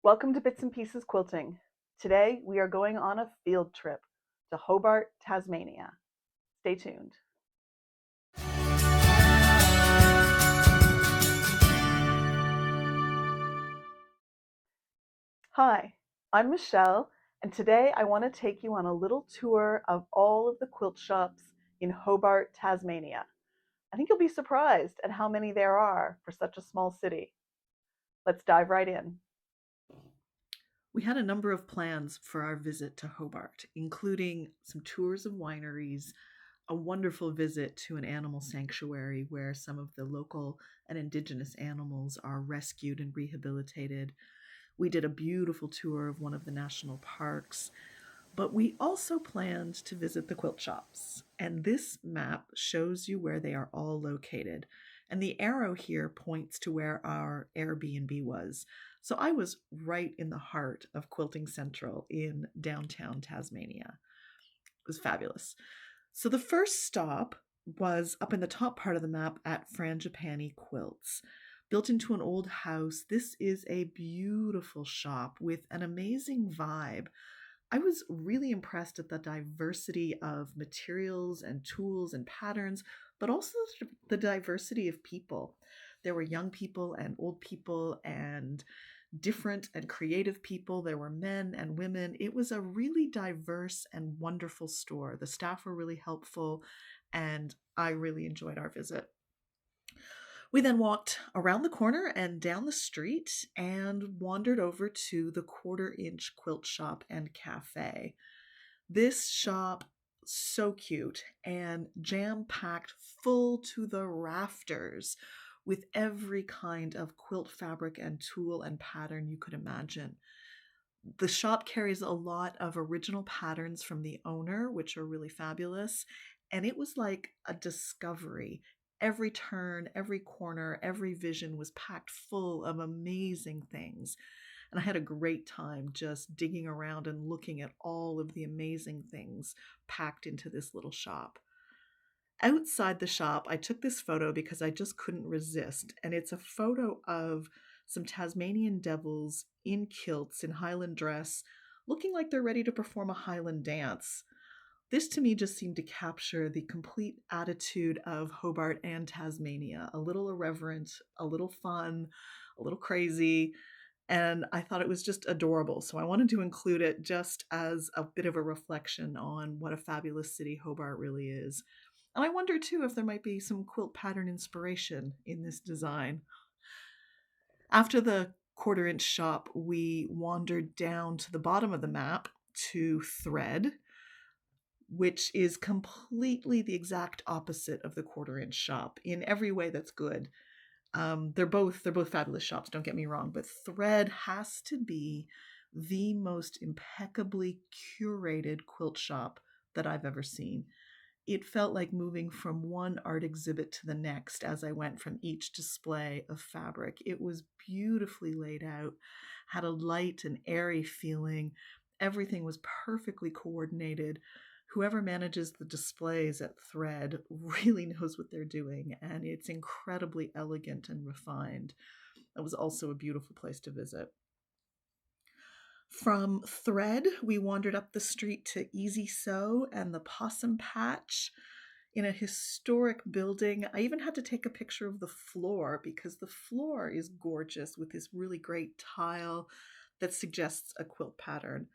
Welcome to Bits and Pieces Quilting. Today we are going on a field trip to Hobart, Tasmania. Stay tuned. Hi, I'm Michelle, and today I want to take you on a little tour of all of the quilt shops in Hobart, Tasmania. I think you'll be surprised at how many there are for such a small city. Let's dive right in. We had a number of plans for our visit to Hobart, including some tours of wineries, a wonderful visit to an animal sanctuary where some of the local and indigenous animals are rescued and rehabilitated. We did a beautiful tour of one of the national parks, but we also planned to visit the quilt shops. And this map shows you where they are all located. And the arrow here points to where our Airbnb was. So I was right in the heart of Quilting Central in downtown Tasmania. It was fabulous. So the first stop was up in the top part of the map at Frangipani Quilts. Built into an old house, this is a beautiful shop with an amazing vibe. I was really impressed at the diversity of materials and tools and patterns, but also the diversity of people. There were young people and old people and different and creative people. There were men and women. It was a really diverse and wonderful store. The staff were really helpful, and I really enjoyed our visit. We then walked around the corner and down the street and wandered over to the quarter-inch quilt shop and cafe. This shop, so cute and jam-packed full to the rafters with every kind of quilt fabric and tool and pattern you could imagine. The shop carries a lot of original patterns from the owner, which are really fabulous. And it was like a discovery. Every turn, every corner, every vision was packed full of amazing things. And I had a great time just digging around and looking at all of the amazing things packed into this little shop. Outside the shop, I took this photo because I just couldn't resist. And it's a photo of some Tasmanian devils in kilts in Highland dress, looking like they're ready to perform a Highland dance. This to me just seemed to capture the complete attitude of Hobart and Tasmania, a little irreverent, a little fun, a little crazy, and I thought it was just adorable. So I wanted to include it just as a bit of a reflection on what a fabulous city Hobart really is. And I wonder too if there might be some quilt pattern inspiration in this design. After the quarter-inch shop, we wandered down to the bottom of the map to Thread, which is completely the exact opposite of the quarter-inch shop in every way that's good. They're both fabulous shops, don't get me wrong, but Thread has to be the most impeccably curated quilt shop that I've ever seen. It felt like moving from one art exhibit to the next as I went from each display of fabric. It was beautifully laid out, had a light and airy feeling. Everything was perfectly coordinated. Whoever manages the displays at Thread really knows what they're doing, and it's incredibly elegant and refined. It was also a beautiful place to visit. From Thread, we wandered up the street to Easy Sew and the Possum Patch in a historic building. I even had to take a picture of the floor because the floor is gorgeous with this really great tile that suggests a quilt pattern.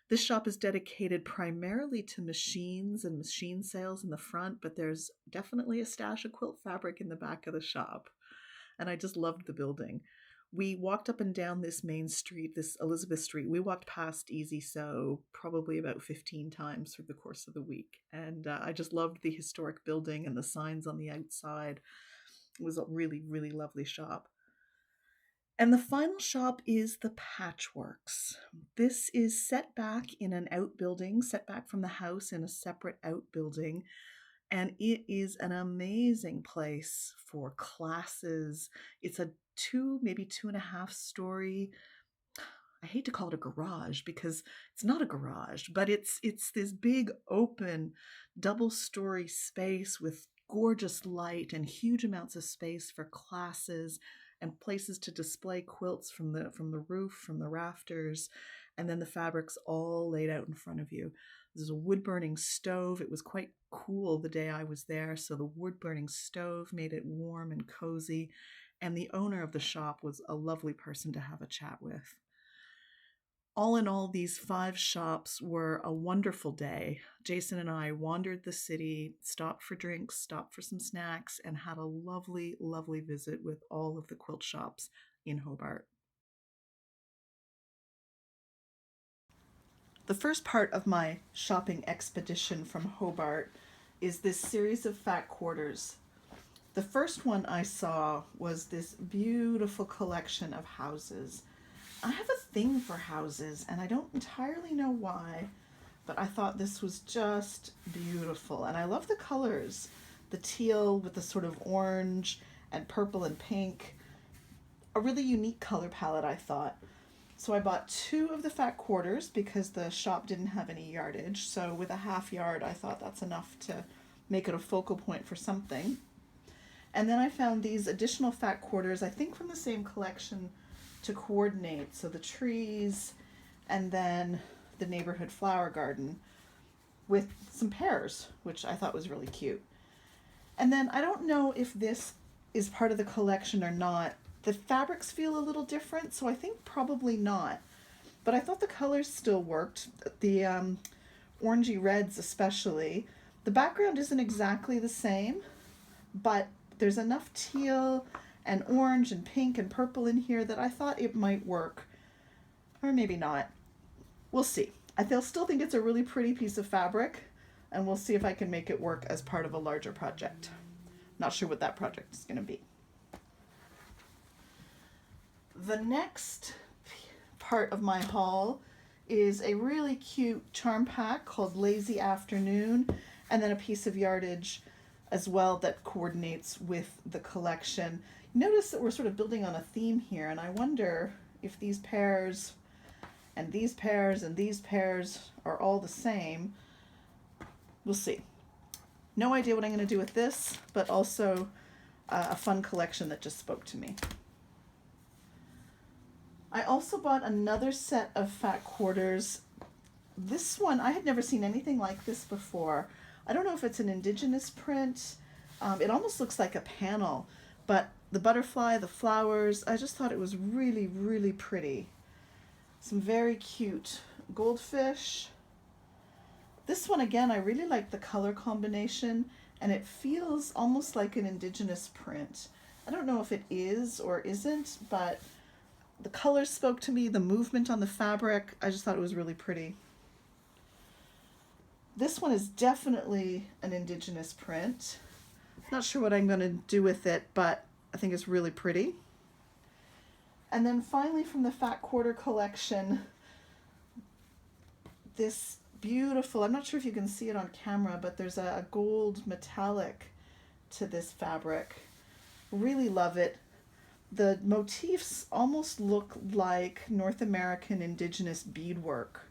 This shop is dedicated primarily to machines and machine sales in the front, but there's definitely a stash of quilt fabric in the back of the shop. And I just loved the building. We walked up and down this main street, this Elizabeth Street. We walked past Easy Sew probably about 15 times through the course of the week. And I just loved the historic building and the signs on the outside. It was a really, really lovely shop. And the final shop is the Patchworks. This is set back in an outbuilding, set back from the house in a separate outbuilding. And it is an amazing place for classes. It's a maybe 2.5 story. I hate to call it a garage because it's not a garage, but it's this big open double-story space with gorgeous light and huge amounts of space for classes and places to display quilts from the roof, from the rafters, and then the fabrics all laid out in front of you. There's a wood burning stove. It was quite cool the day I was there, so the wood burning stove made it warm and cozy, and the owner of the shop was a lovely person to have a chat with. All in all, these 5 shops were a wonderful day. Jason and I wandered the city, stopped for drinks, stopped for some snacks, and had a lovely, lovely visit with all of the quilt shops in Hobart. The first part of my shopping expedition from Hobart is this series of fat quarters. The first one I saw was this beautiful collection of houses. I have a thing for houses, and I don't entirely know why, but I thought this was just beautiful. And I love the colors, the teal with the sort of orange and purple and pink. A really unique color palette, I thought. So I bought 2 of the fat quarters because the shop didn't have any yardage. So with a half yard, I thought that's enough to make it a focal point for something. And then I found these additional fat quarters, I think from the same collection, to coordinate. So the trees and then the neighborhood flower garden with some pears, which I thought was really cute. And then I don't know if this is part of the collection or not. The fabrics feel a little different, so I think probably not. But I thought the colors still worked. The orangey reds especially. The background isn't exactly the same, but there's enough teal and orange and pink and purple in here that I thought it might work. Or maybe not. We'll see. I still think it's a really pretty piece of fabric, and we'll see if I can make it work as part of a larger project. Not sure what that project is going to be. The next part of my haul is a really cute charm pack called Lazy Afternoon, and then a piece of yardage as well that coordinates with the collection. Notice that we're sort of building on a theme here, and I wonder if these pairs and these pairs and these pairs are all the same. We'll see. No idea what I'm going to do with this, but also a fun collection that just spoke to me. I also bought another set of fat quarters. This one, I had never seen anything like this before. I don't know if it's an indigenous print. It almost looks like a panel, but the butterfly, the flowers, I just thought it was really, really pretty. Some very cute goldfish. This one, again, I really like the color combination, and it feels almost like an indigenous print. I don't know if it is or isn't, but the colors spoke to me, the movement on the fabric, I just thought it was really pretty. This one is definitely an indigenous print. Not sure what I'm going to do with it, but I think it's really pretty. And then finally from the Fat Quarter collection, this beautiful, I'm not sure if you can see it on camera, but there's a gold metallic to this fabric. Really love it. The motifs almost look like North American indigenous beadwork,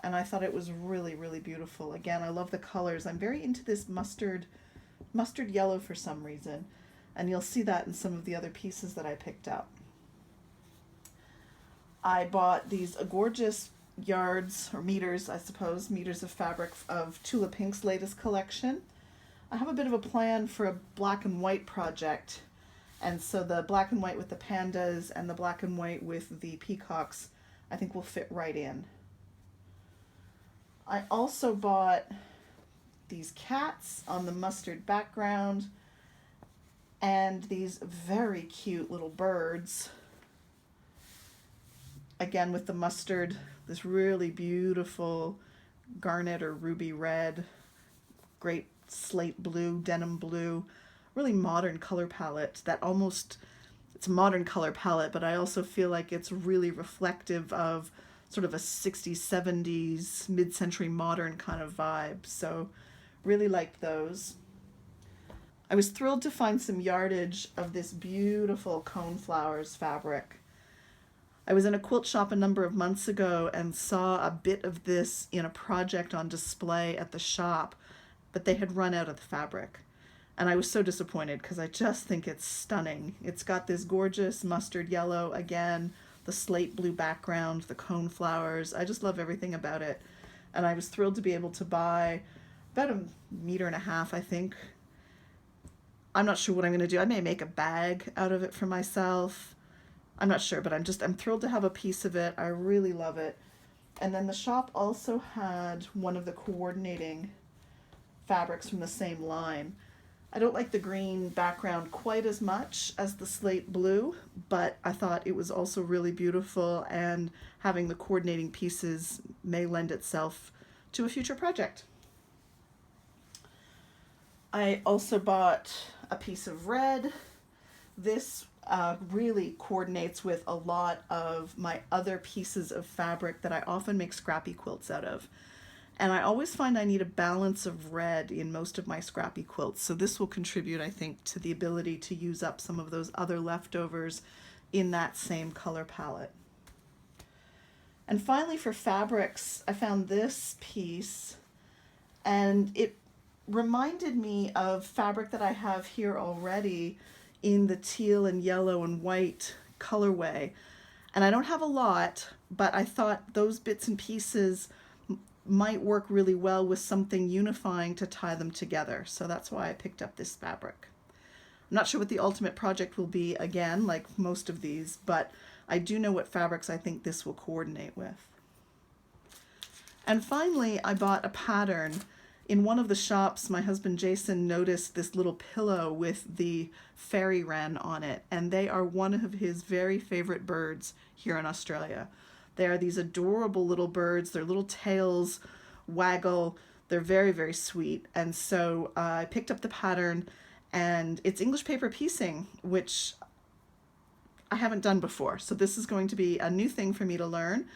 and I thought it was really, really beautiful. Again, I love the colors. I'm very into this mustard yellow for some reason, and you'll see that in some of the other pieces that I picked out. I bought these gorgeous yards, or meters, I suppose, meters of fabric of Tula Pink's latest collection. I have a bit of a plan for a black and white project, and so the black and white with the pandas and the black and white with the peacocks I think will fit right in. I also bought these cats on the mustard background and these very cute little birds. Again with the mustard, this really beautiful garnet or ruby red, great slate blue, denim blue, really modern color palette that almost, it's a modern color palette, but I also feel like it's really reflective of sort of a 60s, 70s, mid-century modern kind of vibe. So really liked those. I was thrilled to find some yardage of this beautiful coneflowers fabric. I was in a quilt shop a number of months ago and saw a bit of this in a project on display at the shop, but they had run out of the fabric. And I was so disappointed because I just think it's stunning. It's got this gorgeous mustard yellow again, the slate blue background, the cone flowers. I just love everything about it. And I was thrilled to be able to buy about a meter and a half, I think. I'm not sure what I'm going to do. I may make a bag out of it for myself. I'm not sure, but I'm thrilled to have a piece of it. I really love it. And then the shop also had one of the coordinating fabrics from the same line. I don't like the green background quite as much as the slate blue, but I thought it was also really beautiful, and having the coordinating pieces may lend itself to a future project. I also bought a piece of red. This really coordinates with a lot of my other pieces of fabric that I often make scrappy quilts out of. And I always find I need a balance of red in most of my scrappy quilts. So this will contribute, I think, to the ability to use up some of those other leftovers in that same color palette. And finally, for fabrics, I found this piece, and it reminded me of fabric that I have here already in the teal and yellow and white colorway. And I don't have a lot, but I thought those bits and pieces might work really well with something unifying to tie them together. So that's why I picked up this fabric. I'm not sure what the ultimate project will be, again, like most of these, but I do know what fabrics I think this will coordinate with. And finally, I bought a pattern. In one of the shops, my husband Jason noticed this little pillow with the fairy wren on it, and they are one of his very favorite birds here in Australia. They are these adorable little birds. Their little tails waggle. They're very, very sweet. And so I picked up the pattern, and it's English paper piecing, which I haven't done before. So this is going to be a new thing for me to learn.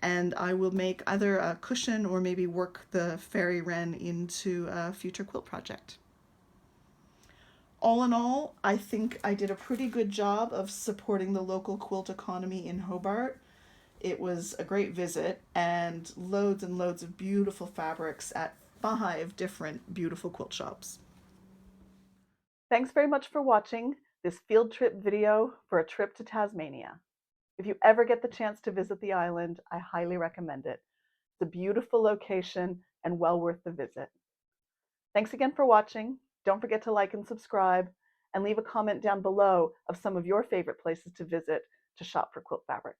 And I will make either a cushion or maybe work the fairy wren into a future quilt project. All in all, I think I did a pretty good job of supporting the local quilt economy in Hobart. It was a great visit, and loads of beautiful fabrics at 5 different beautiful quilt shops. Thanks very much for watching this field trip video for a trip to Tasmania. If you ever get the chance to visit the island, I highly recommend it. It's a beautiful location and well worth the visit. Thanks again for watching. Don't forget to like and subscribe, and leave a comment down below of some of your favorite places to visit to shop for quilt fabric.